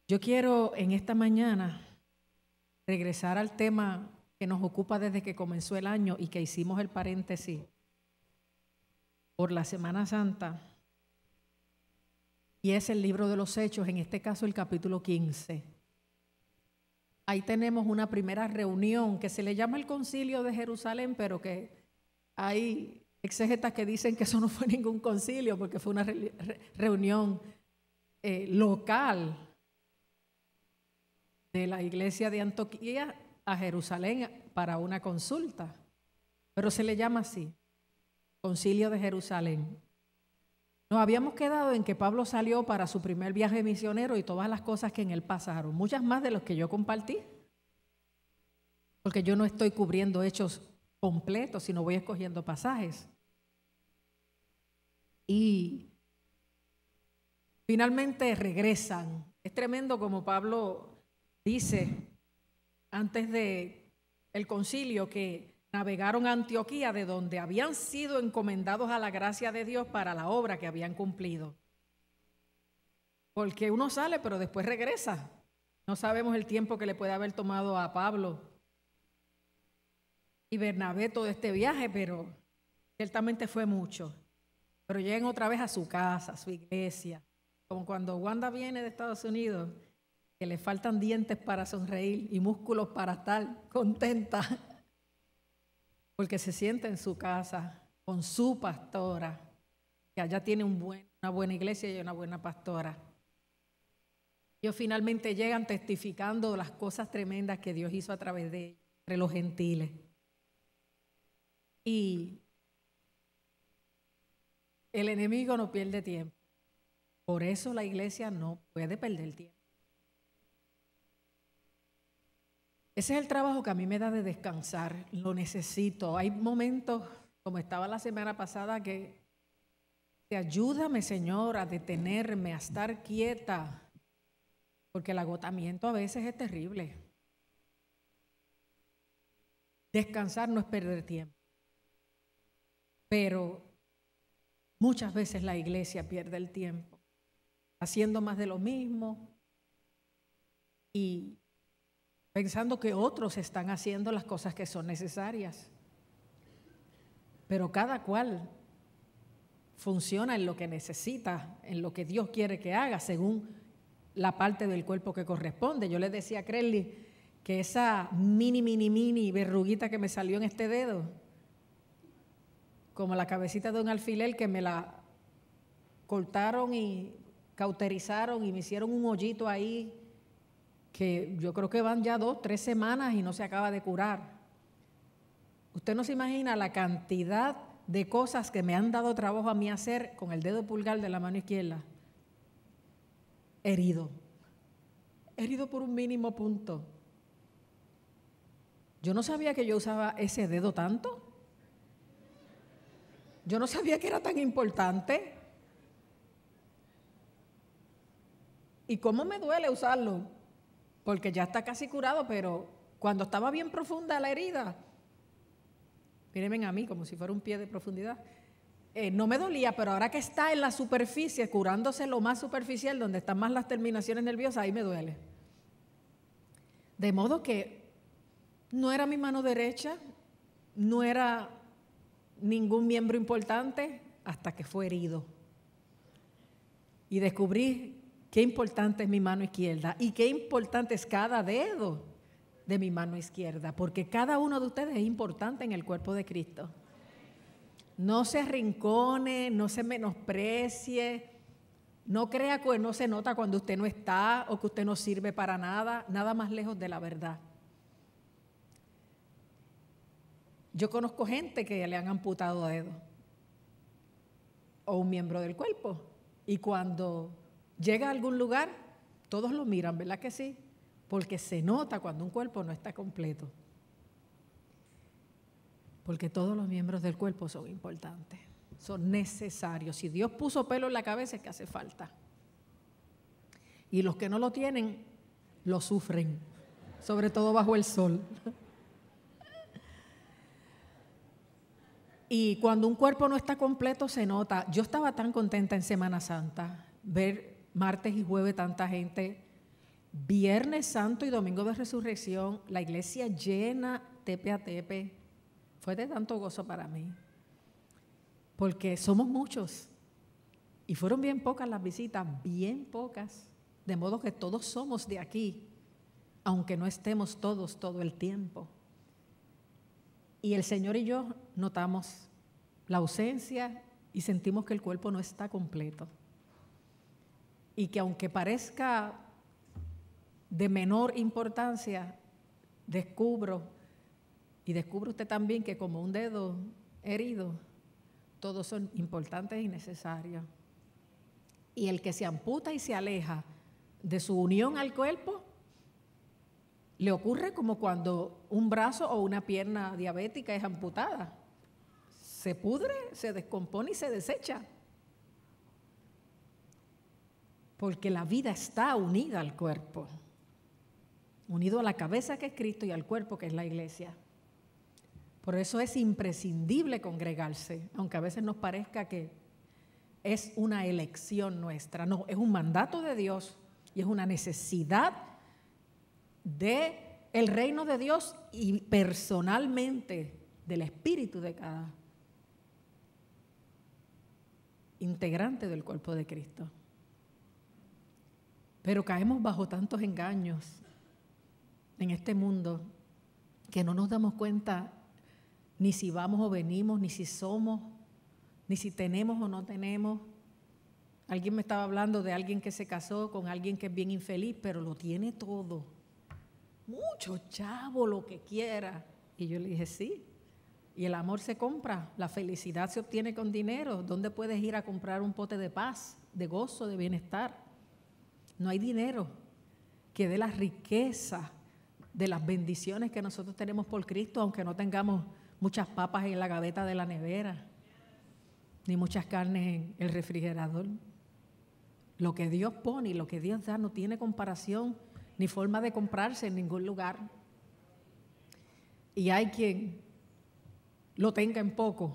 Yo quiero en esta mañana regresar al tema que nos ocupa desde que comenzó el año y que hicimos el paréntesis por la Semana Santa, y es el libro de los Hechos, en este caso el capítulo 15. Ahí tenemos una primera reunión que se le llama el Concilio de Jerusalén, pero que hay exégetas que dicen que eso no fue ningún concilio porque fue una reunión local de la iglesia de Antioquía a Jerusalén para una consulta, pero se le llama así, Concilio de Jerusalén. Nos habíamos quedado en que Pablo salió para su primer viaje misionero y todas las cosas que en él pasaron, muchas más de las que yo compartí, porque yo no estoy cubriendo hechos completos, sino voy escogiendo pasajes. Y finalmente regresan. Es tremendo como Pablo dice antes de el concilio que navegaron a Antioquía, de donde habían sido encomendados a la gracia de Dios para la obra que habían cumplido. Porque uno sale, pero después regresa. No sabemos el tiempo que le puede haber tomado a Pablo y Bernabé todo este viaje, pero ciertamente fue mucho. Pero llegan otra vez a su casa, a su iglesia. Como cuando Wanda viene de Estados Unidos, que le faltan dientes para sonreír y músculos para estar contenta, porque se sienta en su casa con su pastora, que allá tiene una buena iglesia y una buena pastora. Ellos finalmente llegan testificando las cosas tremendas que Dios hizo a través de ellos, entre los gentiles. Y el enemigo no pierde tiempo. Por eso la iglesia no puede perder tiempo. Ese es el trabajo que a mí me da de descansar, lo necesito. Hay momentos, como estaba la semana pasada, que ayúdame, Señor, a detenerme, a estar quieta, porque el agotamiento a veces es terrible. Descansar no es perder tiempo, pero muchas veces la iglesia pierde el tiempo, haciendo más de lo mismo y pensando que otros están haciendo las cosas que son necesarias. Pero cada cual funciona en lo que necesita, en lo que Dios quiere que haga, según la parte del cuerpo que corresponde. Yo le decía a Crelly que esa mini verruguita que me salió en este dedo, como la cabecita de un alfiler que me la cortaron y cauterizaron y me hicieron un hoyito ahí, que yo creo que van ya 2, 3 semanas y no se acaba de curar. Usted no se imagina la cantidad de cosas que me han dado trabajo a mí hacer con el dedo pulgar de la mano izquierda. Herido por un mínimo punto. Yo no sabía que yo usaba ese dedo tanto. Yo no sabía que era tan importante. ¿Y cómo me duele usarlo? Porque ya está casi curado, pero cuando estaba bien profunda la herida, mírenme a mí como si fuera un pie de profundidad, no me dolía, pero ahora que está en la superficie, curándose lo más superficial, donde están más las terminaciones nerviosas, ahí me duele. De modo que no era mi mano derecha, no era ningún miembro importante, hasta que fue herido. Y descubrí qué importante es mi mano izquierda y qué importante es cada dedo de mi mano izquierda, porque cada uno de ustedes es importante en el cuerpo de Cristo. No se arrincone, no se menosprecie, no crea que no se nota cuando usted no está o que usted no sirve para nada, nada más lejos de la verdad. Yo conozco gente que le han amputado dedos o un miembro del cuerpo, y cuando llega a algún lugar, todos lo miran, ¿verdad que sí? Porque se nota cuando un cuerpo no está completo. Porque todos los miembros del cuerpo son importantes, son necesarios. Si Dios puso pelo en la cabeza es que hace falta. Y los que no lo tienen, lo sufren, sobre todo bajo el sol. Y cuando un cuerpo no está completo se nota. Yo estaba tan contenta en Semana Santa, ver martes y jueves tanta gente Viernes Santo y Domingo de Resurrección, la iglesia llena, tepe a tepe. Fue de tanto gozo para mí, porque somos muchos y fueron bien pocas las visitas, bien pocas, de modo que todos somos de aquí, aunque no estemos todos todo el tiempo. Y el Señor y yo notamos la ausencia y sentimos que el cuerpo no está completo. Y que aunque parezca de menor importancia, descubre usted también que como un dedo herido, todos son importantes y necesarios. Y el que se amputa y se aleja de su unión al cuerpo, le ocurre como cuando un brazo o una pierna diabética es amputada. Se pudre, se descompone y se desecha. Porque la vida está unida al cuerpo, unido a la cabeza que es Cristo y al cuerpo que es la iglesia. Por eso es imprescindible congregarse, aunque a veces nos parezca que es una elección nuestra. No, es un mandato de Dios y es una necesidad del reino de Dios y personalmente del espíritu de cada integrante del cuerpo de Cristo. Pero caemos bajo tantos engaños en este mundo que no nos damos cuenta ni si vamos o venimos, ni si somos, ni si tenemos o no tenemos. Alguien me estaba hablando de alguien que se casó con alguien que es bien infeliz, pero lo tiene todo. Mucho chavo, lo que quiera. Y yo le dije, sí. Y el amor se compra, la felicidad se obtiene con dinero. ¿Dónde puedes ir a comprar un pote de paz, de gozo, de bienestar? No hay dinero que dé la riqueza de las bendiciones que nosotros tenemos por Cristo, aunque no tengamos muchas papas en la gaveta de la nevera, ni muchas carnes en el refrigerador. Lo que Dios pone y lo que Dios da no tiene comparación ni forma de comprarse en ningún lugar. Y hay quien lo tenga en poco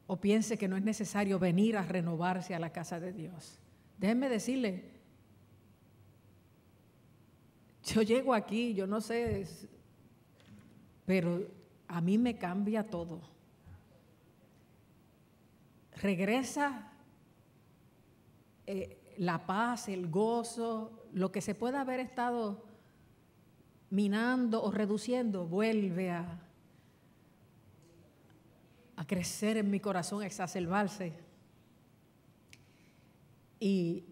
o piense que no es necesario venir a renovarse a la casa de Dios. Déjenme decirle, yo llego aquí, yo no sé, pero a mí me cambia todo. Regresa la paz, el gozo, lo que se pueda haber estado minando o reduciendo, vuelve a crecer en mi corazón, a exacerbarse. Y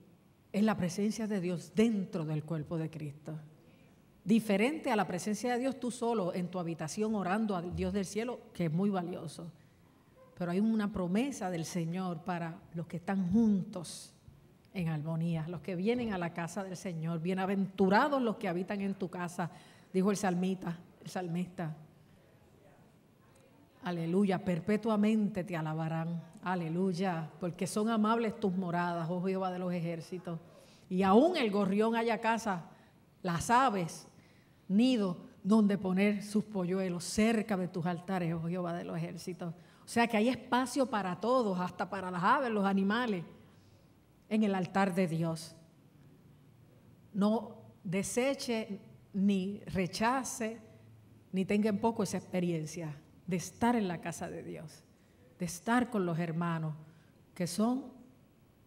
es la presencia de Dios dentro del cuerpo de Cristo. Diferente a la presencia de Dios tú solo en tu habitación orando al Dios del cielo, que es muy valioso. Pero hay una promesa del Señor para los que están juntos en armonía, los que vienen a la casa del Señor. Bienaventurados los que habitan en tu casa, dijo el salmista. Aleluya, perpetuamente te alabarán. Aleluya, porque son amables tus moradas, oh Jehová de los ejércitos. Y aún el gorrión haya casa, las aves, nido donde poner sus polluelos, cerca de tus altares, oh Jehová de los ejércitos. O sea que hay espacio para todos, hasta para las aves, los animales, en el altar de Dios. No deseche, ni rechace, ni tenga en poco esa experiencia de estar en la casa de Dios, de estar con los hermanos, que son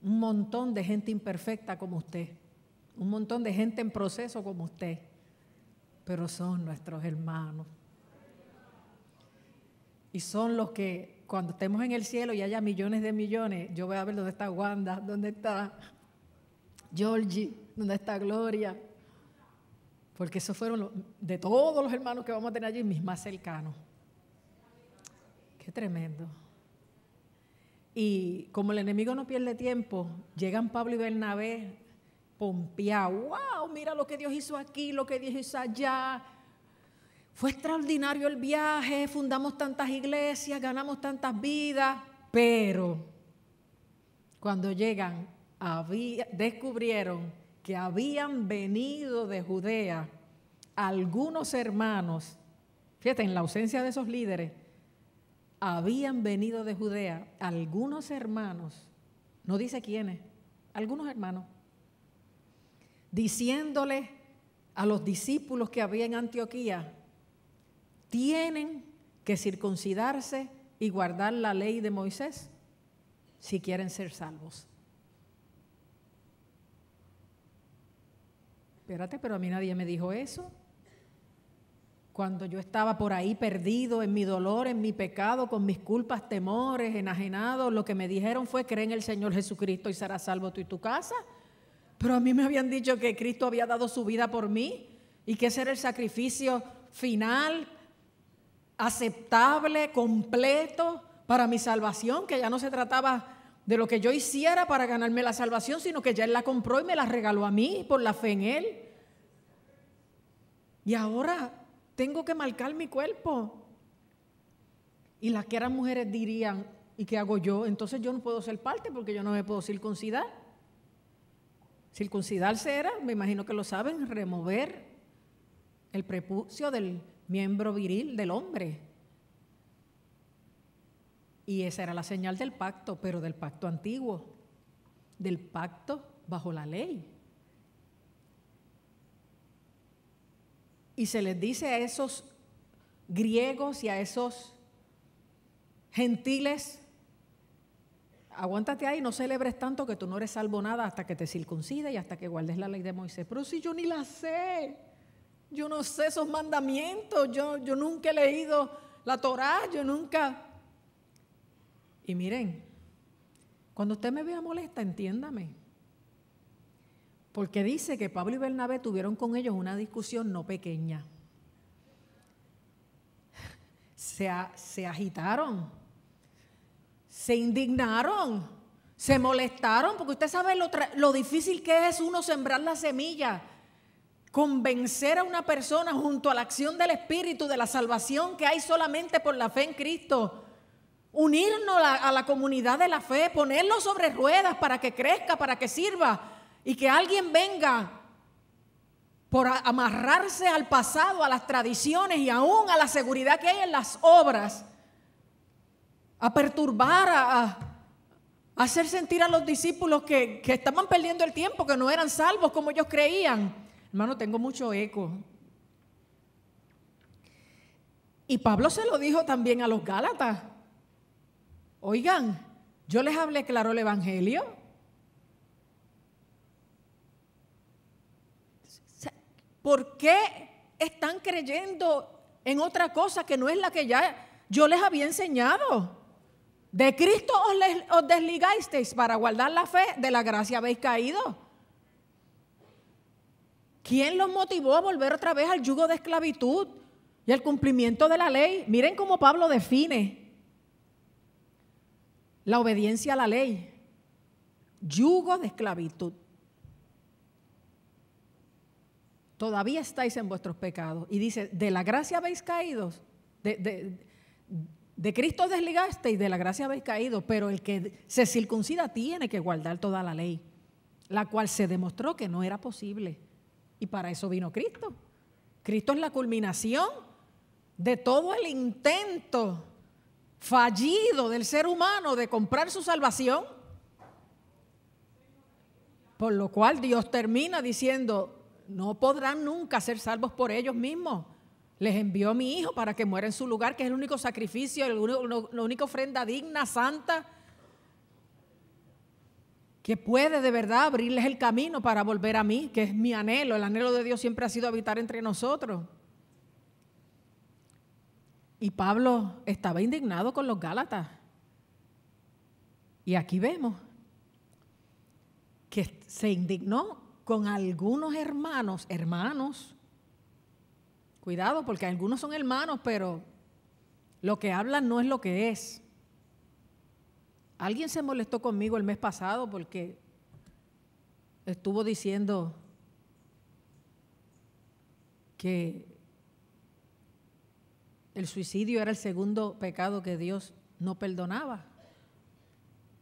un montón de gente imperfecta como usted, un montón de gente en proceso como usted, pero son nuestros hermanos. Y son los que cuando estemos en el cielo y haya millones de millones, yo voy a ver dónde está Wanda, dónde está Georgie, dónde está Gloria, porque esos fueron de todos los hermanos que vamos a tener allí, mis más cercanos. Qué tremendo. Y como el enemigo no pierde tiempo, llegan Pablo y Bernabé pompeados. ¡Wow! Mira lo que Dios hizo aquí, lo que Dios hizo allá. Fue extraordinario el viaje, fundamos tantas iglesias, ganamos tantas vidas, pero cuando llegan, descubrieron que habían venido de Judea algunos hermanos, fíjate, en la ausencia de esos líderes, habían venido de Judea algunos hermanos, no dice quiénes, algunos hermanos, diciéndole a los discípulos que había en Antioquía, tienen que circuncidarse y guardar la ley de Moisés si quieren ser salvos. Espérate, pero a mí nadie me dijo eso. Cuando yo estaba por ahí perdido en mi dolor, en mi pecado, con mis culpas, temores, enajenado, lo que me dijeron fue: cree en el Señor Jesucristo y serás salvo tú y tu casa. Pero a mí me habían dicho que Cristo había dado su vida por mí y que ese era el sacrificio final, aceptable, completo para mi salvación, que ya no se trataba de lo que yo hiciera para ganarme la salvación, sino que ya Él la compró y me la regaló a mí por la fe en Él. Y ahora tengo que marcar mi cuerpo. Y las que eran mujeres dirían: ¿y qué hago yo? Entonces yo no puedo ser parte porque yo no me puedo circuncidar. Circuncidarse era, me imagino que lo saben, remover el prepucio del miembro viril del hombre. Y esa era la señal del pacto, pero del pacto antiguo, del pacto bajo la ley. Y se les dice a esos griegos y a esos gentiles: aguántate ahí, no celebres tanto que tú no eres salvo nada hasta que te circuncides y hasta que guardes la ley de Moisés. Pero si yo ni la sé, yo no sé esos mandamientos, yo nunca he leído la Torá, yo nunca... Y miren, cuando usted me vea molesta, entiéndame. Porque dice que Pablo y Bernabé tuvieron con ellos una discusión no pequeña. Se agitaron, se indignaron, se molestaron, porque usted sabe lo difícil que es uno sembrar la semilla, convencer a una persona junto a la acción del Espíritu de la salvación que hay solamente por la fe en Cristo. Unirnos a la comunidad de la fe, ponerlo sobre ruedas para que crezca, para que sirva, y que alguien venga por amarrarse al pasado, a las tradiciones y aún a la seguridad que hay en las obras, a perturbar, a hacer sentir a los discípulos que estaban perdiendo el tiempo, que no eran salvos como ellos creían. Hermano, tengo mucho eco. Y Pablo se lo dijo también a los Gálatas. Oigan, yo les hablé claro el Evangelio. ¿Por qué están creyendo en otra cosa que no es la que ya yo les había enseñado? De Cristo os desligasteis para guardar la fe, de la gracia habéis caído. ¿Quién los motivó a volver otra vez al yugo de esclavitud y al cumplimiento de la ley? Miren cómo Pablo define la obediencia a la ley: yugo de esclavitud. Todavía estáis en vuestros pecados. Y dice: de la gracia habéis caído, de Cristo desligasteis, de la gracia habéis caído, pero el que se circuncida tiene que guardar toda la ley, la cual se demostró que no era posible. Y para eso vino Cristo. Cristo es la culminación de todo el intento fallido del ser humano de comprar su salvación, por lo cual Dios termina diciendo: no podrán nunca ser salvos por ellos mismos. Les envió a mi Hijo para que muera en su lugar, que es el único sacrificio, la única ofrenda digna, santa, que puede de verdad abrirles el camino para volver a mí, que es mi anhelo. El anhelo de Dios siempre ha sido habitar entre nosotros. Y Pablo estaba indignado con los Gálatas. Y aquí vemos que se indignó con algunos hermanos. Cuidado, porque algunos son hermanos, pero lo que hablan no es lo que es. Alguien se molestó conmigo el mes pasado porque estuvo diciendo que el suicidio era el segundo pecado que Dios no perdonaba.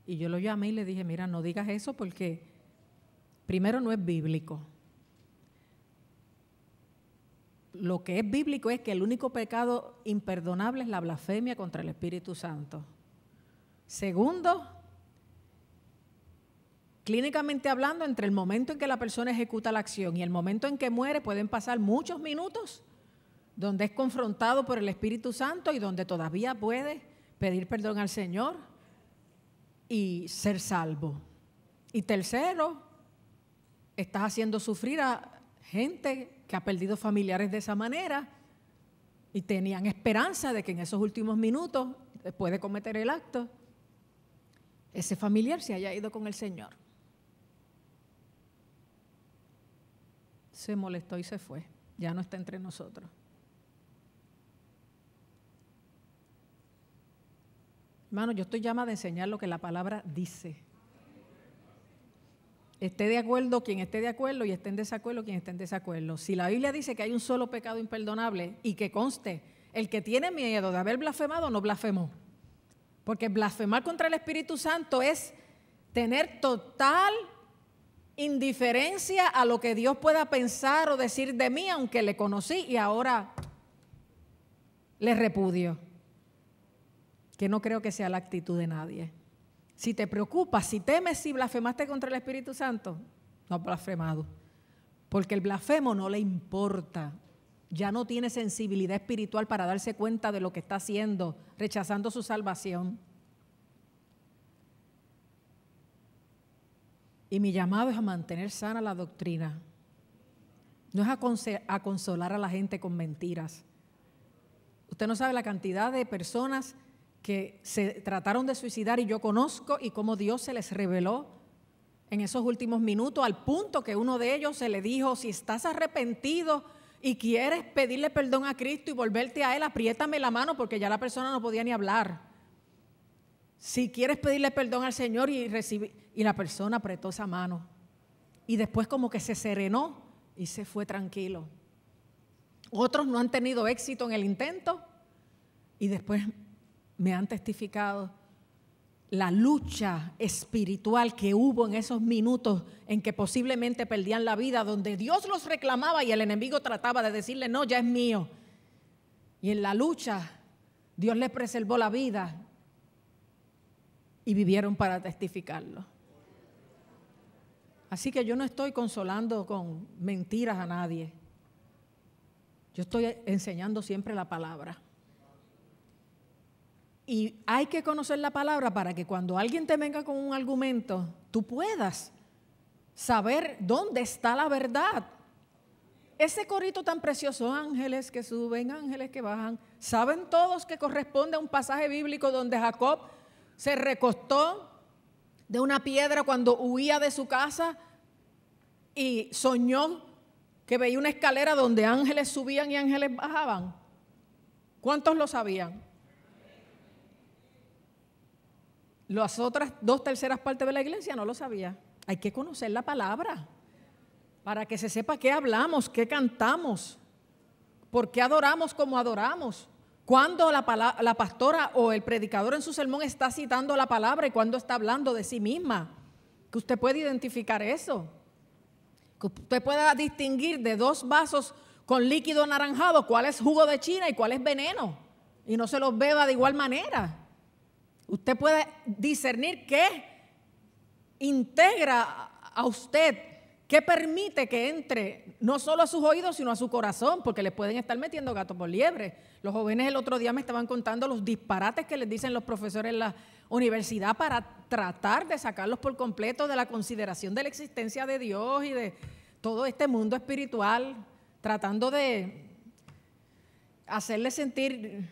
Y yo lo llamé y le dije: mira, no digas eso porque primero no es bíblico. Lo que es bíblico es que el único pecado imperdonable es la blasfemia contra el Espíritu Santo. Segundo, Clínicamente hablando, entre el momento en que la persona ejecuta la acción y el momento en que muere pueden pasar muchos minutos donde es confrontado por el Espíritu Santo y donde todavía puede pedir perdón al Señor y ser salvo. Y tercero, estás haciendo sufrir a gente que ha perdido familiares de esa manera y tenían esperanza de que en esos últimos minutos, después de cometer el acto, ese familiar se haya ido con el Señor. Se molestó y se fue. Ya no está entre nosotros. Hermano, yo estoy llamada a enseñar lo que la palabra dice. Esté de acuerdo quien esté de acuerdo y esté en desacuerdo quien esté en desacuerdo. Si la Biblia dice que hay un solo pecado imperdonable y que conste, el que tiene miedo de haber blasfemado no blasfemó. Porque blasfemar contra el Espíritu Santo es tener total indiferencia a lo que Dios pueda pensar o decir de mí, aunque le conocí y ahora le repudio. Que no creo que sea la actitud de nadie. Si te preocupas, si temes, si blasfemaste contra el Espíritu Santo, no has blasfemado. Porque el blasfemo no le importa. Ya no tiene sensibilidad espiritual para darse cuenta de lo que está haciendo, rechazando su salvación. Y mi llamado es a mantener sana la doctrina. No es a consolar a la gente con mentiras. Usted no sabe la cantidad de personas que se trataron de suicidar y yo conozco y cómo Dios se les reveló en esos últimos minutos, al punto que uno de ellos se le dijo: si estás arrepentido y quieres pedirle perdón a Cristo y volverte a Él, apriétame la mano, porque ya la persona no podía ni hablar. Si quieres pedirle perdón al Señor y la persona apretó esa mano y después como que se serenó y se fue tranquilo. Otros no han tenido éxito en el intento y después me han testificado la lucha espiritual que hubo en esos minutos en que posiblemente perdían la vida, donde Dios los reclamaba y el enemigo trataba de decirle: no, ya es mío. Y en la lucha Dios les preservó la vida y vivieron para testificarlo. Así que yo no estoy consolando con mentiras a nadie. Yo estoy enseñando siempre la palabra. Y hay que conocer la palabra para que cuando alguien te venga con un argumento, tú puedas saber dónde está la verdad. Ese corito tan precioso, ángeles que suben, ángeles que bajan, ¿saben todos que corresponde a un pasaje bíblico donde Jacob se recostó de una piedra cuando huía de su casa y soñó que veía una escalera donde ángeles subían y ángeles bajaban? ¿Cuántos lo sabían? Las otras 2/3 partes de la iglesia no lo sabía. Hay que conocer la palabra para que se sepa qué hablamos, qué cantamos, por qué adoramos como adoramos, cuándo la pastora o el predicador en su sermón está citando la palabra y cuándo está hablando de sí misma. Que usted pueda identificar eso. Que usted pueda distinguir de 2 vasos con líquido anaranjado cuál es jugo de China y cuál es veneno. Y no se los beba de igual manera. Usted puede discernir qué integra a usted, qué permite que entre no solo a sus oídos, sino a su corazón, porque le pueden estar metiendo gato por liebre. Los jóvenes el otro día me estaban contando los disparates que les dicen los profesores en la universidad para tratar de sacarlos por completo de la consideración de la existencia de Dios y de todo este mundo espiritual, tratando de hacerles sentir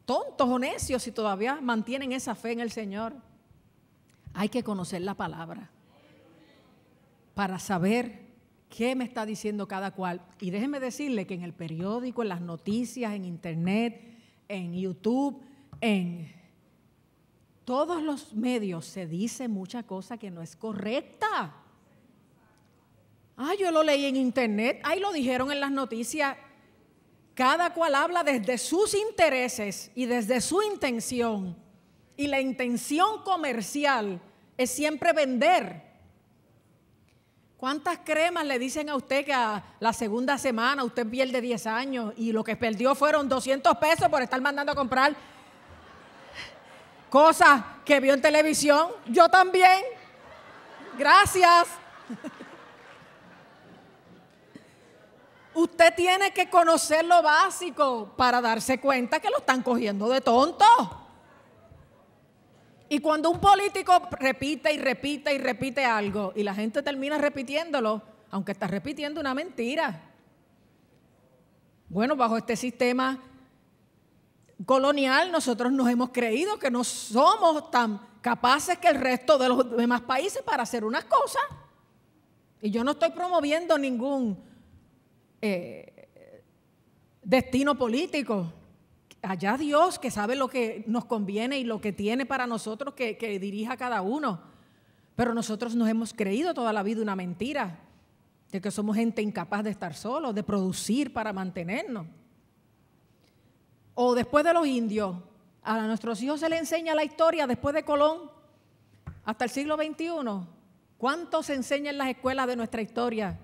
tontos o necios si todavía mantienen esa fe en el Señor. Hay que conocer la palabra para saber qué me está diciendo cada cual. Y déjeme decirle que en el periódico, en las noticias, en internet, en YouTube, en todos los medios se dice mucha cosa que no es correcta. Yo lo leí en internet, ahí lo dijeron en las noticias. Cada cual habla desde sus intereses y desde su intención. Y la intención comercial es siempre vender. ¿Cuántas cremas le dicen a usted que a la segunda semana usted pierde 10 años y lo que perdió fueron 200 pesos por estar mandando a comprar cosas que vio en televisión. Yo también. Gracias. Usted tiene que conocer lo básico para darse cuenta que lo están cogiendo de tonto. Y cuando un político repite y repite y repite algo y la gente termina repitiéndolo, aunque está repitiendo una mentira. Bueno, bajo este sistema colonial nosotros nos hemos creído que no somos tan capaces que el resto de los demás países para hacer unas cosas. Y yo no estoy promoviendo ningún destino político. Allá Dios, que sabe lo que nos conviene y lo que tiene para nosotros, que dirija a cada uno. Pero nosotros nos hemos creído toda la vida una mentira, de que somos gente incapaz de estar solos, de producir para mantenernos. O después de los indios, a nuestros hijos se les enseña la historia después de Colón hasta el siglo XXI. ¿Cuánto se enseña en las escuelas de nuestra historia?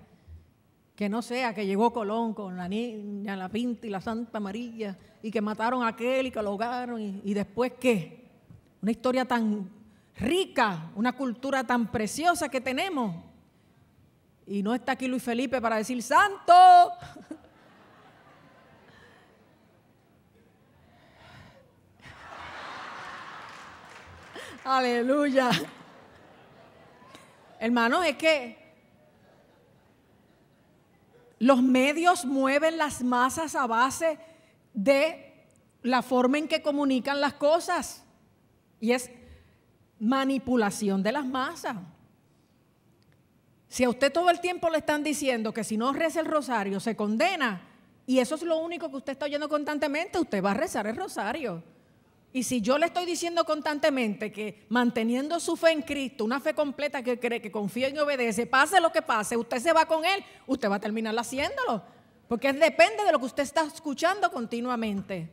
Que no sea que llegó Colón con la niña, la Pinta y la Santa María y que mataron a aquel y que lo ahogaron y después ¿qué? Una historia tan rica, una cultura tan preciosa que tenemos. Y no está aquí Luis Felipe para decir ¡santo! Aleluya. Hermanos, es que los medios mueven las masas a base de la forma en que comunican las cosas. Y es manipulación de las masas. Si a usted todo el tiempo le están diciendo que si no reza el rosario se condena, y eso es lo único que usted está oyendo constantemente, usted va a rezar el rosario. Y si yo le estoy diciendo constantemente que manteniendo su fe en Cristo, una fe completa que cree, que confía y obedece, pase lo que pase, usted se va con Él, usted va a terminar haciéndolo. Porque depende de lo que usted está escuchando continuamente.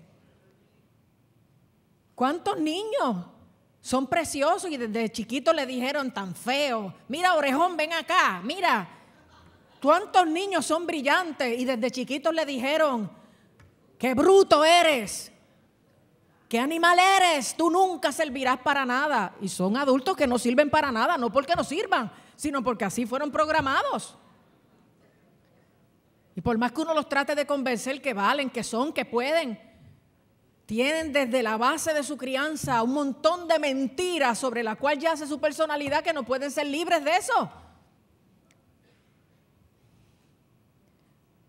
¿Cuántos niños son preciosos y desde chiquitos le dijeron tan feo? Mira, orejón, ven acá, mira. ¿Cuántos niños son brillantes y desde chiquitos le dijeron, qué bruto eres? ¿Qué animal eres? Tú nunca servirás para nada. Y son adultos que no sirven para nada, no porque no sirvan, sino porque así fueron programados. Y por más que uno los trate de convencer que valen, que son, que pueden, tienen desde la base de su crianza un montón de mentiras sobre la cual yace su personalidad que no pueden ser libres de eso.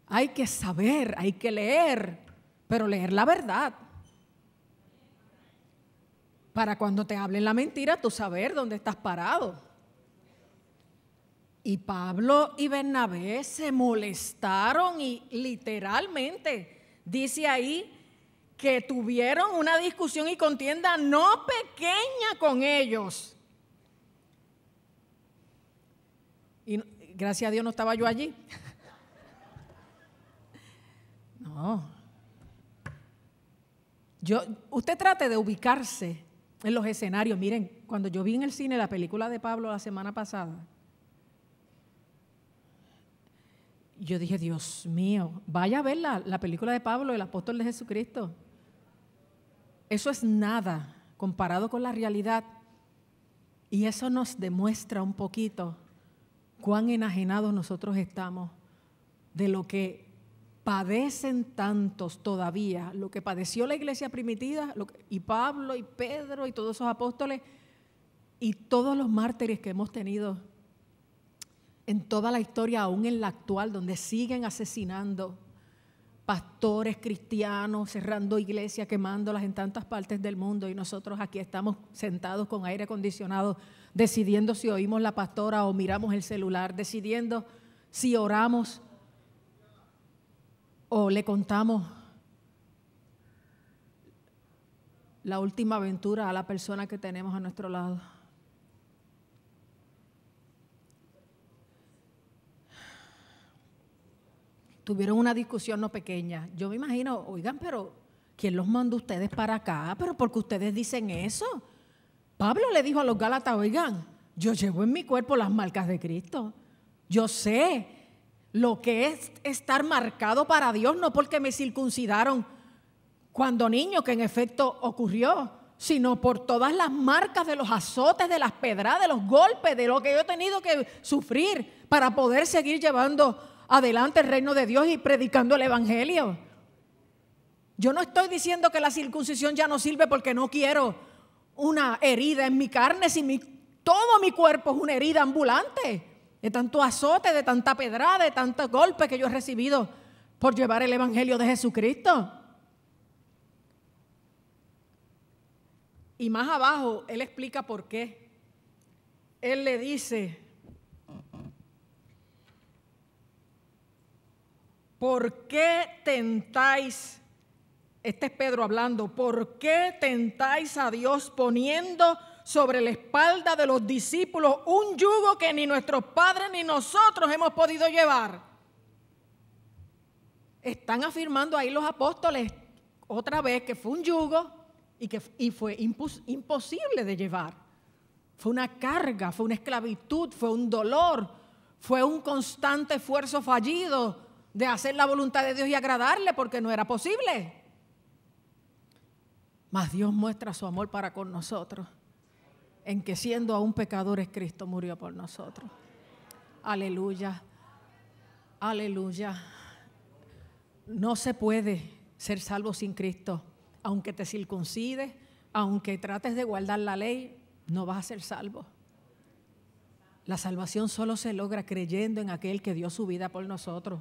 Hay que saber, hay que leer, pero leer la verdad. Para cuando te hablen la mentira, tú saber dónde estás parado. Y Pablo y Bernabé se molestaron y literalmente dice ahí que tuvieron una discusión y contienda no pequeña con ellos. Y gracias a Dios no estaba yo allí. No. Usted trate de ubicarse en los escenarios. Miren, cuando yo vi en el cine la película de Pablo la semana pasada, yo dije, Dios mío, vaya a ver la película de Pablo, el apóstol de Jesucristo. Eso es nada comparado con la realidad. Y eso nos demuestra un poquito cuán enajenados nosotros estamos de lo que padecen tantos todavía, lo que padeció la iglesia primitiva, y Pablo y Pedro y todos esos apóstoles y todos los mártires que hemos tenido en toda la historia, aún en la actual, donde siguen asesinando pastores cristianos, cerrando iglesias, quemándolas en tantas partes del mundo, y nosotros aquí estamos sentados con aire acondicionado decidiendo si oímos la pastora o miramos el celular, decidiendo si oramos o le contamos la última aventura a la persona que tenemos a nuestro lado. Tuvieron una discusión no pequeña. Yo me imagino, oigan, pero ¿quién los mandó ustedes para acá? ¿Pero por qué ustedes dicen eso? Pablo le dijo a los Gálatas, oigan, yo llevo en mi cuerpo las marcas de Cristo. Yo sé lo que es estar marcado para Dios, no porque me circuncidaron cuando niño, que en efecto ocurrió, sino por todas las marcas de los azotes, de las pedradas, de los golpes, de lo que yo he tenido que sufrir para poder seguir llevando adelante el reino de Dios y predicando el evangelio. Yo no estoy diciendo que la circuncisión ya no sirve porque no quiero una herida en mi carne, si todo mi cuerpo es una herida ambulante de tanto azote, de tanta pedrada, de tantos golpes que yo he recibido por llevar el evangelio de Jesucristo. Y más abajo, él explica por qué. Él le dice, ¿por qué tentáis? Este es Pedro hablando. ¿Por qué tentáis a Dios poniendo sobre la espalda de los discípulos un yugo que ni nuestros padres ni nosotros hemos podido llevar? Están afirmando ahí los apóstoles otra vez que fue un yugo y fue imposible de llevar. Fue una carga, fue una esclavitud, fue un dolor, fue un constante esfuerzo fallido de hacer la voluntad de Dios y agradarle porque no era posible. Mas Dios muestra su amor para con nosotros en que siendo aún pecadores Cristo murió por nosotros. Aleluya, aleluya. No se puede ser salvo sin Cristo. Aunque te circuncides, aunque trates de guardar la ley, no vas a ser salvo. La salvación solo se logra creyendo en aquel que dio su vida por nosotros,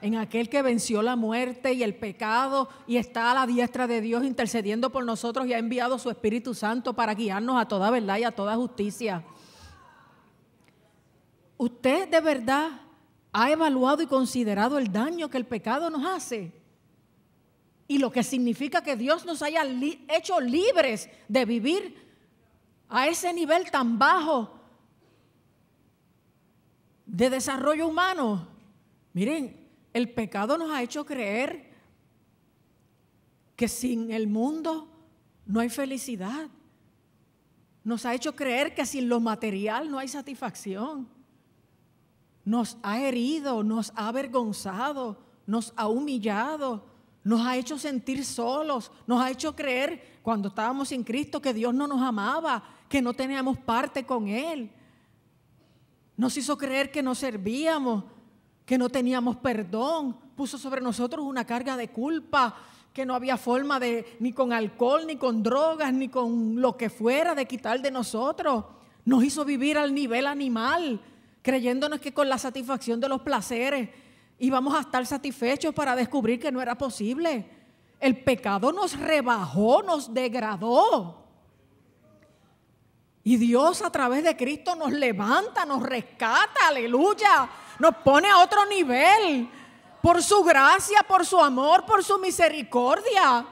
en aquel que venció la muerte y el pecado y está a la diestra de Dios intercediendo por nosotros y ha enviado su Espíritu Santo para guiarnos a toda verdad y a toda justicia. ¿Usted de verdad ha evaluado y considerado el daño que el pecado nos hace? Y lo que significa que Dios nos haya hecho libres de vivir a ese nivel tan bajo de desarrollo humano. Miren, el pecado nos ha hecho creer que sin el mundo no hay felicidad. Nos ha hecho creer que sin lo material no hay satisfacción. Nos ha herido, nos ha avergonzado, nos ha humillado. Nos ha hecho sentir solos, nos ha hecho creer cuando estábamos sin Cristo que Dios no nos amaba, que no teníamos parte con Él. Nos hizo creer que no servíamos, que no teníamos perdón. Puso sobre nosotros una carga de culpa, que no había forma de, ni con alcohol, ni con drogas, ni con lo que fuera, de quitar de nosotros. Nos hizo vivir al nivel animal, creyéndonos que con la satisfacción de los placeres íbamos a estar satisfechos para descubrir que no era posible. El pecado nos rebajó, nos degradó. Y Dios a través de Cristo nos levanta, nos rescata, aleluya. Nos pone a otro nivel por su gracia, por su amor, por su misericordia.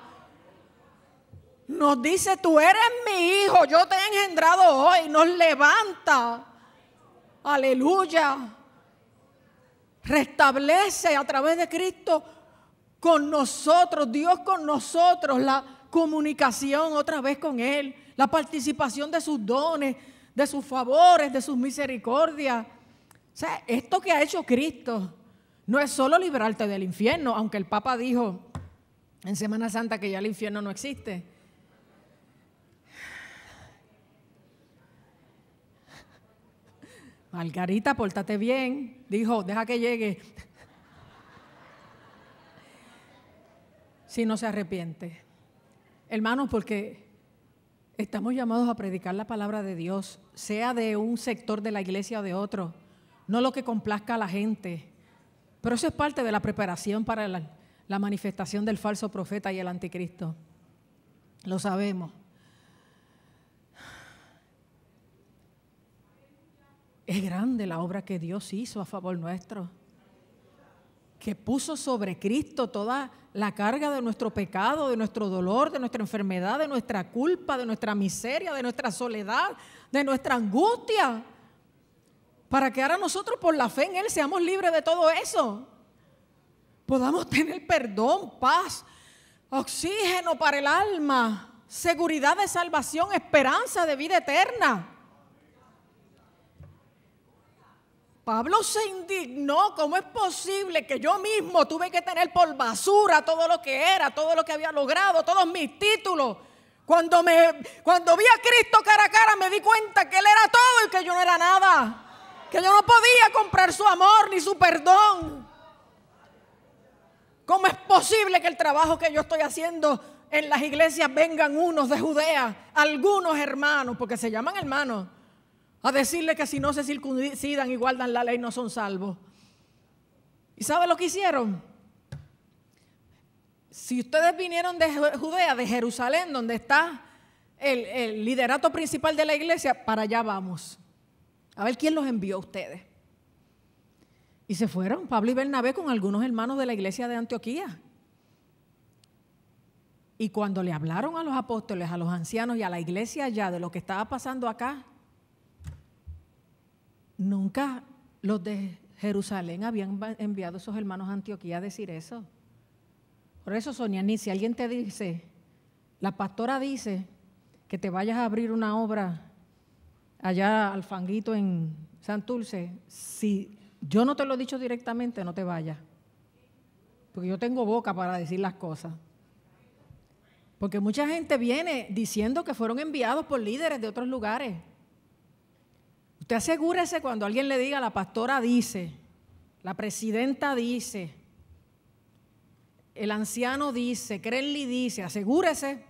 Nos dice, tú eres mi hijo, yo te he engendrado hoy. Nos levanta, aleluya. Restablece a través de Cristo con nosotros, Dios con nosotros, la comunicación otra vez con Él, la participación de sus dones, de sus favores, de sus misericordias. O sea, esto que ha hecho Cristo no es solo librarte del infierno, aunque el Papa dijo en Semana Santa que ya el infierno no existe. Margarita, pórtate bien. Dijo, deja que llegue. Si no se arrepiente. Hermanos, porque estamos llamados a predicar la palabra de Dios, sea de un sector de la iglesia o de otro, no lo que complazca a la gente. Pero eso es parte de la preparación para la manifestación del falso profeta y el anticristo. Lo sabemos. Es grande la obra que Dios hizo a favor nuestro, que puso sobre Cristo toda la carga de nuestro pecado, de nuestro dolor, de nuestra enfermedad, de nuestra culpa, de nuestra miseria, de nuestra soledad, de nuestra angustia, para que ahora nosotros por la fe en Él seamos libres de todo eso, podamos tener perdón, paz, oxígeno para el alma, seguridad de salvación, esperanza de vida eterna. Pablo se indignó, ¿cómo es posible que yo mismo tuve que tener por basura todo lo que era, todo lo que había logrado, todos mis títulos, Cuando vi a Cristo cara a cara, me di cuenta que Él era todo y que yo no era nada. Que yo no podía comprar su amor ni su perdón. ¿Cómo es posible que el trabajo que yo estoy haciendo en las iglesias vengan unos de Judea, algunos hermanos, porque se llaman hermanos, a decirle que si no se circuncidan y guardan la ley no son salvos? ¿Y sabe lo que hicieron? Si ustedes vinieron de Judea, de Jerusalén, donde está el liderato principal de la iglesia, para allá vamos. A ver quién los envió a ustedes. Y se fueron Pablo y Bernabé con algunos hermanos de la iglesia de Antioquía. Y cuando le hablaron a los apóstoles, a los ancianos y a la iglesia allá de lo que estaba pasando acá, nunca los de Jerusalén habían enviado a esos hermanos a Antioquía a decir eso. Por eso, Sonia, ni si alguien te dice, la pastora dice que te vayas a abrir una obra allá al Fanguito en Santurce, si yo no te lo he dicho directamente, no te vayas. Porque yo tengo boca para decir las cosas. Porque mucha gente viene diciendo que fueron enviados por líderes de otros lugares. Usted asegúrese cuando alguien le diga, la pastora dice, la presidenta dice, el anciano dice, Crenly dice, asegúrese.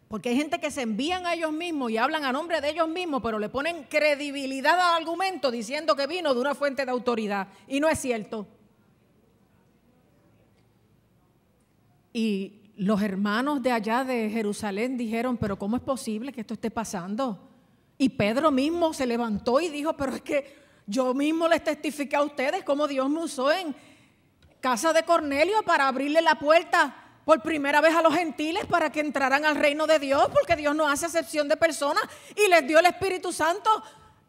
Porque hay gente que se envían a ellos mismos y hablan a nombre de ellos mismos, pero le ponen credibilidad al argumento diciendo que vino de una fuente de autoridad. Y no es cierto. Y los hermanos de allá de Jerusalén dijeron, pero ¿cómo es posible que esto esté pasando? Y Pedro mismo se levantó y dijo, pero es que yo mismo les testifiqué a ustedes cómo Dios me usó en casa de Cornelio para abrirle la puerta por primera vez a los gentiles para que entraran al reino de Dios, porque Dios no hace acepción de personas y les dio el Espíritu Santo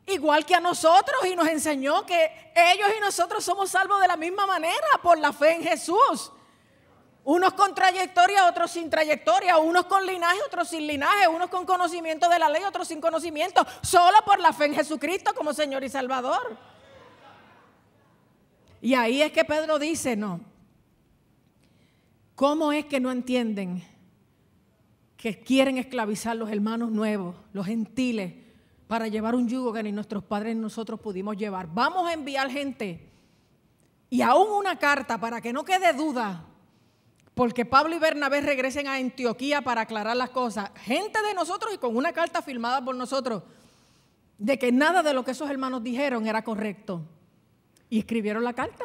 igual que a nosotros y nos enseñó que ellos y nosotros somos salvos de la misma manera por la fe en Jesús. Unos con trayectoria, otros sin trayectoria, unos con linaje, otros sin linaje, unos con conocimiento de la ley, otros sin conocimiento, solo por la fe en Jesucristo como Señor y Salvador. Y ahí es que Pedro dice, no, ¿cómo es que no entienden que quieren esclavizar los hermanos nuevos, los gentiles, para llevar un yugo que ni nuestros padres ni nosotros pudimos llevar? Vamos a enviar gente y aún una carta para que no quede duda, porque Pablo y Bernabé regresen a Antioquía para aclarar las cosas. Gente de nosotros y con una carta firmada por nosotros de que nada de lo que esos hermanos dijeron era correcto. Y escribieron la carta.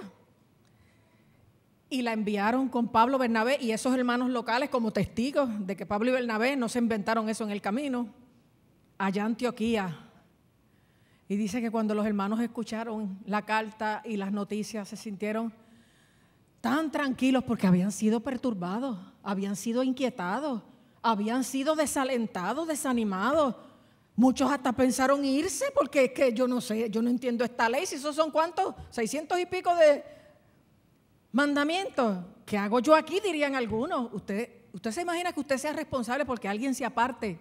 Y la enviaron con Pablo, Bernabé y esos hermanos locales como testigos de que Pablo y Bernabé no se inventaron eso en el camino, allá a Antioquía. Y dice que cuando los hermanos escucharon la carta y las noticias se sintieron tan tranquilos porque habían sido perturbados, habían sido inquietados, habían sido desalentados, desanimados. Muchos hasta pensaron irse porque es que yo no sé, yo no entiendo esta ley. Si esos son ¿cuántos? 600 y pico de mandamientos. ¿Qué hago yo aquí? Dirían algunos. Usted se imagina que usted sea responsable porque alguien se aparte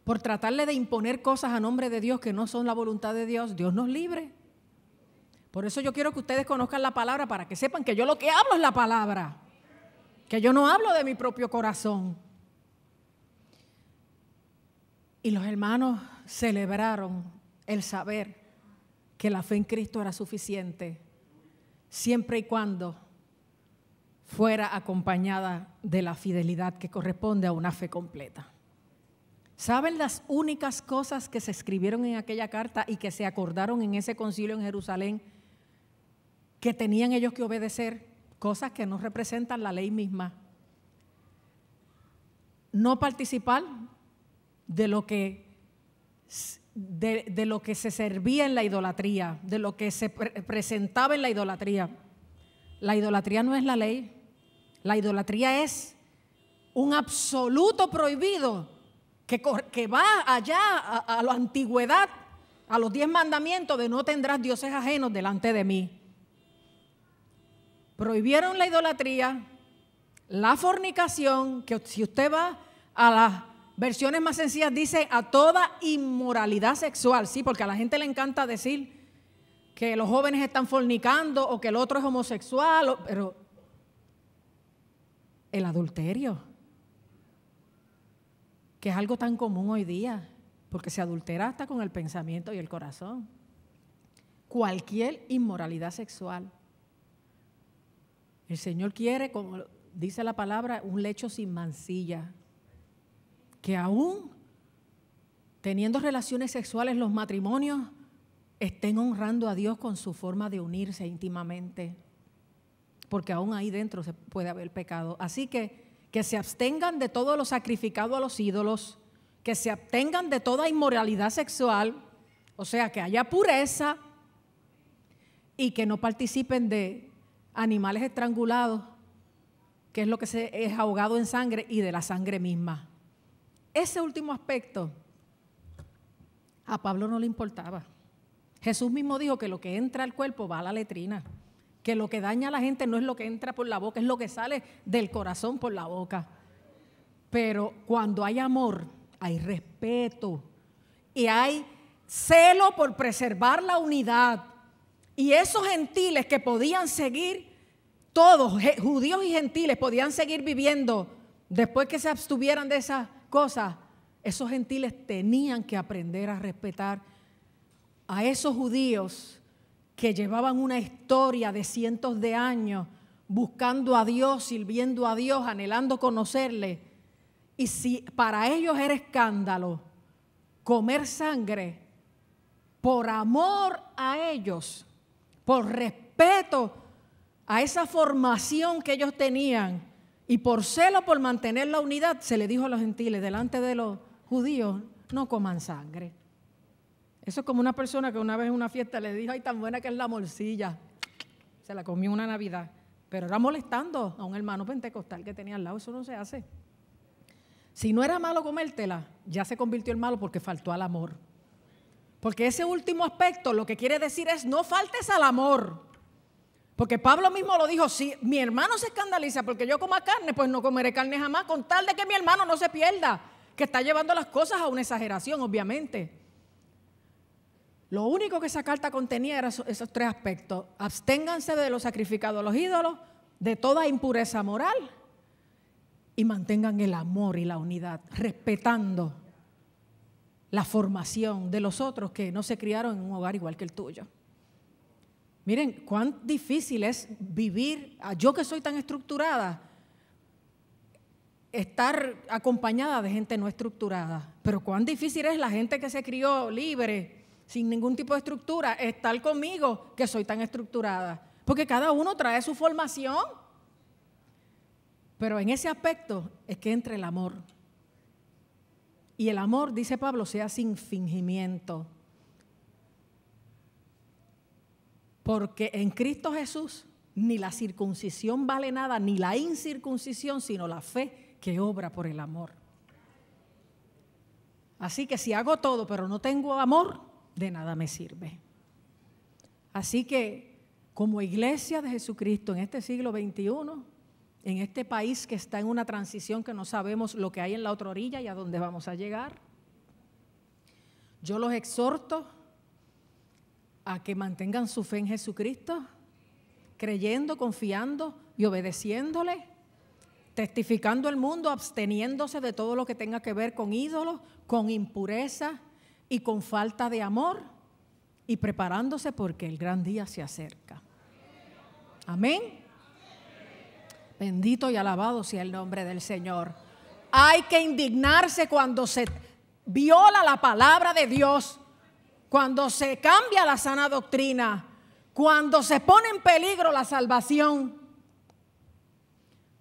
por tratarle de imponer cosas a nombre de Dios que no son la voluntad de Dios. Dios nos libre. Por eso yo quiero que ustedes conozcan la palabra para que sepan que yo lo que hablo es la palabra. Que yo no hablo de mi propio corazón. Y los hermanos celebraron el saber que la fe en Cristo era suficiente, siempre y cuando fuera acompañada de la fidelidad que corresponde a una fe completa. ¿Saben las únicas cosas que se escribieron en aquella carta y que se acordaron en ese concilio en Jerusalén que tenían ellos que obedecer? Cosas que no representan la ley misma. No participar de lo que se servía en la idolatría, de lo que se presentaba en la idolatría. La idolatría no es la ley. La idolatría es un absoluto prohibido que va allá a la antigüedad, a los 10 mandamientos de no tendrás dioses ajenos delante de mí. Prohibieron la idolatría, la fornicación, que si usted va a las versiones más sencillas dice a toda inmoralidad sexual, sí, porque a la gente le encanta decir que los jóvenes están fornicando o que el otro es homosexual, pero el adulterio, que es algo tan común hoy día, porque se adultera hasta con el pensamiento y el corazón. Cualquier inmoralidad sexual. El Señor quiere, como dice la palabra, un lecho sin mancilla. Que aún teniendo relaciones sexuales, los matrimonios estén honrando a Dios con su forma de unirse íntimamente. Porque aún ahí dentro se puede haber pecado. Así que se abstengan de todo lo sacrificado a los ídolos, que se abstengan de toda inmoralidad sexual, o sea, que haya pureza y que no participen de animales estrangulados, que es lo que es ahogado en sangre y de la sangre misma. Ese último aspecto a Pablo no le importaba. Jesús mismo dijo que lo que entra al cuerpo va a la letrina, que lo que daña a la gente no es lo que entra por la boca, es lo que sale del corazón por la boca. Pero cuando hay amor, hay respeto y hay celo por preservar la unidad. Y esos gentiles que podían seguir, todos, judíos y gentiles, podían seguir viviendo después que se abstuvieran de esas cosas, esos gentiles tenían que aprender a respetar a esos judíos que llevaban una historia de cientos de años buscando a Dios, sirviendo a Dios, anhelando conocerle. Y si para ellos era escándalo comer sangre, por amor a ellos, por respeto a esa formación que ellos tenían y por celo por mantener la unidad, se le dijo a los gentiles delante de los judíos, no coman sangre. Eso es como una persona que una vez en una fiesta le dijo, ay, tan buena que es la morcilla. Se la comió una Navidad, pero era molestando a un hermano pentecostal que tenía al lado. Eso no se hace. Si no era malo comértela, ya se convirtió en malo porque faltó al amor. Porque ese último aspecto lo que quiere decir es no faltes al amor. Porque Pablo mismo lo dijo, si mi hermano se escandaliza porque yo coma carne, pues no comeré carne jamás, con tal de que mi hermano no se pierda, que está llevando las cosas a una exageración, obviamente. Lo único que esa carta contenía eran esos tres aspectos. Absténganse de lo sacrificado a los ídolos, de toda impureza moral y mantengan el amor y la unidad, respetando la formación de los otros que no se criaron en un hogar igual que el tuyo. Miren, cuán difícil es vivir, yo que soy tan estructurada, estar acompañada de gente no estructurada. Pero cuán difícil es la gente que se crió libre, sin ningún tipo de estructura, estar conmigo que soy tan estructurada. Porque cada uno trae su formación. Pero en ese aspecto es que entra el amor. Y el amor, dice Pablo, sea sin fingimiento. Porque en Cristo Jesús ni la circuncisión vale nada, ni la incircuncisión, sino la fe que obra por el amor. Así que si hago todo pero no tengo amor, de nada me sirve. Así que como iglesia de Jesucristo en este siglo XXI, en este país que está en una transición que no sabemos lo que hay en la otra orilla y a dónde vamos a llegar, yo los exhorto a que mantengan su fe en Jesucristo, creyendo, confiando y obedeciéndole, testificando al mundo, absteniéndose de todo lo que tenga que ver con ídolos, con impureza y con falta de amor, y preparándose porque el gran día se acerca. Amén. Bendito y alabado sea el nombre del Señor. Hay que indignarse cuando se viola la palabra de Dios, cuando se cambia la sana doctrina, cuando se pone en peligro la salvación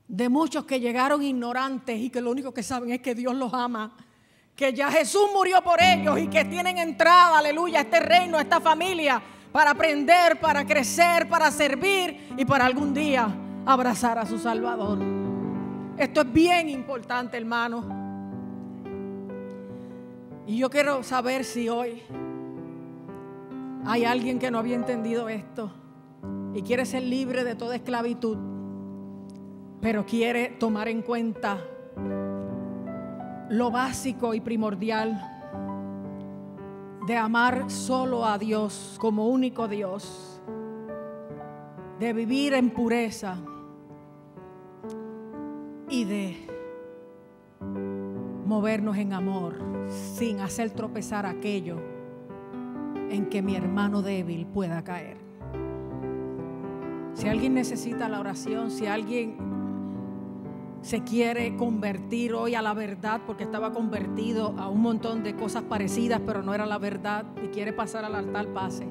de muchos que llegaron ignorantes y que lo único que saben es que Dios los ama, que ya Jesús murió por ellos y que tienen entrada, aleluya, a este reino, a esta familia, para aprender, para crecer, para servir y para algún día abrazar a su Salvador. Esto es bien importante, hermano. Y yo quiero saber si hoy hay alguien que no había entendido esto y quiere ser libre de toda esclavitud, pero quiere tomar en cuenta lo básico y primordial de amar solo a Dios como único Dios, de vivir en pureza y de movernos en amor sin hacer tropezar aquello en que mi hermano débil pueda caer. Si alguien necesita la oración, si alguien se quiere convertir hoy a la verdad porque estaba convertido a un montón de cosas parecidas pero no era la verdad y quiere pasar al altar, pase.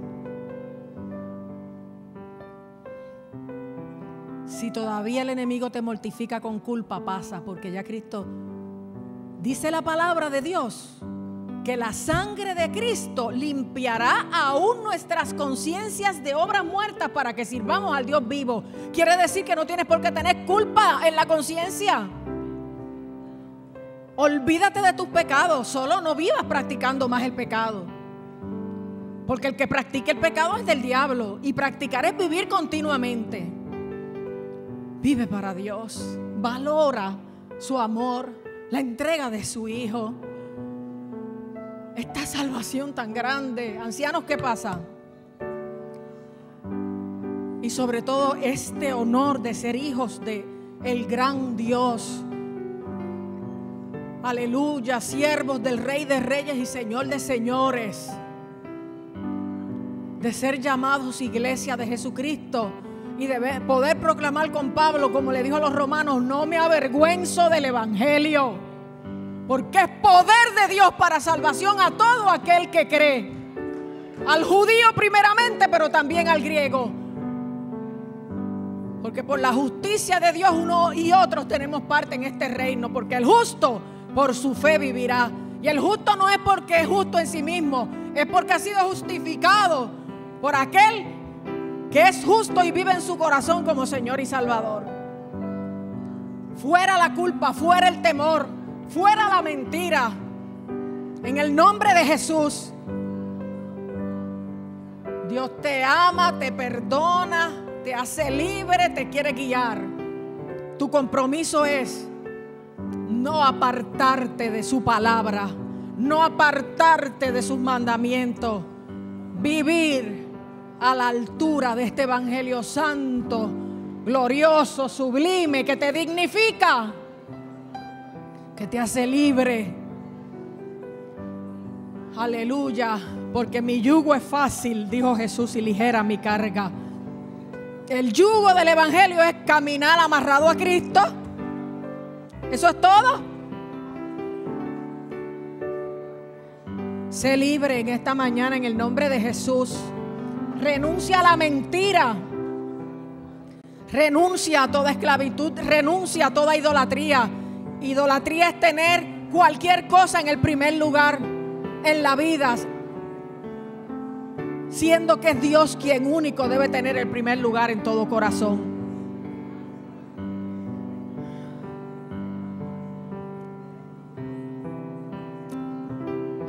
Si todavía el enemigo te mortifica con culpa, pasa, porque ya Cristo dice, la palabra de Dios, que la sangre de Cristo limpiará aún nuestras conciencias de obras muertas para que sirvamos al Dios vivo. Quiere decir que no tienes por qué tener culpa en la conciencia. Olvídate de tus pecados, solo no vivas practicando más el pecado. Porque el que practica el pecado es del diablo, y practicar es vivir continuamente. Vive para Dios, valora su amor, la entrega de su Hijo. Esta salvación tan grande. Ancianos, ¿qué pasa? Y sobre todo este honor de ser hijos de el gran Dios. Aleluya, siervos del Rey de Reyes y Señor de Señores. De ser llamados iglesia de Jesucristo. Y de poder proclamar con Pablo, como le dijo a los romanos, no me avergüenzo del evangelio, porque es poder de Dios para salvación a todo aquel que cree, al judío primeramente, pero también al griego, porque por la justicia de Dios unos y otros tenemos parte en este reino, porque el justo por su fe vivirá. Y el justo no es porque es justo en sí mismo, es porque ha sido justificado por aquel que es justo y vive en su corazón como Señor y Salvador. Fuera la culpa, fuera el temor, fuera la mentira. En el nombre de Jesús. Dios te ama, te perdona, te hace libre, te quiere guiar. Tu compromiso es no apartarte de su palabra, no apartarte de sus mandamientos, vivir a la altura de este evangelio santo, glorioso, sublime, que te dignifica, que te hace libre. Aleluya, porque mi yugo es fácil, dijo Jesús, y ligera mi carga. El yugo del evangelio es caminar amarrado a Cristo. Eso es todo. Sé libre en esta mañana en el nombre de Jesús. Renuncia a la mentira. Renuncia a toda esclavitud. Renuncia a toda idolatría. Idolatría es tener cualquier cosa en el primer lugar en la vida, siendo que es Dios quien único debe tener el primer lugar en todo corazón.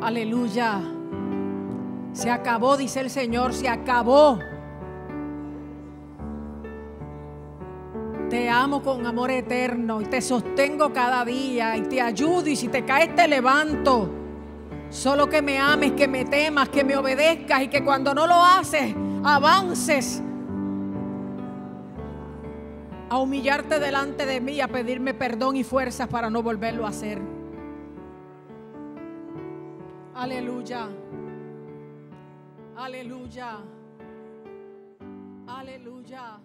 Aleluya. Se acabó, dice el Señor, se acabó. Te amo con amor eterno y te sostengo cada día y te ayudo, y si te caes te levanto. Solo que me ames, que me temas, que me obedezcas, y que cuando no lo haces, avances a humillarte delante de mí, a pedirme perdón y fuerzas para no volverlo a hacer. Aleluya. Aleluya. Aleluya.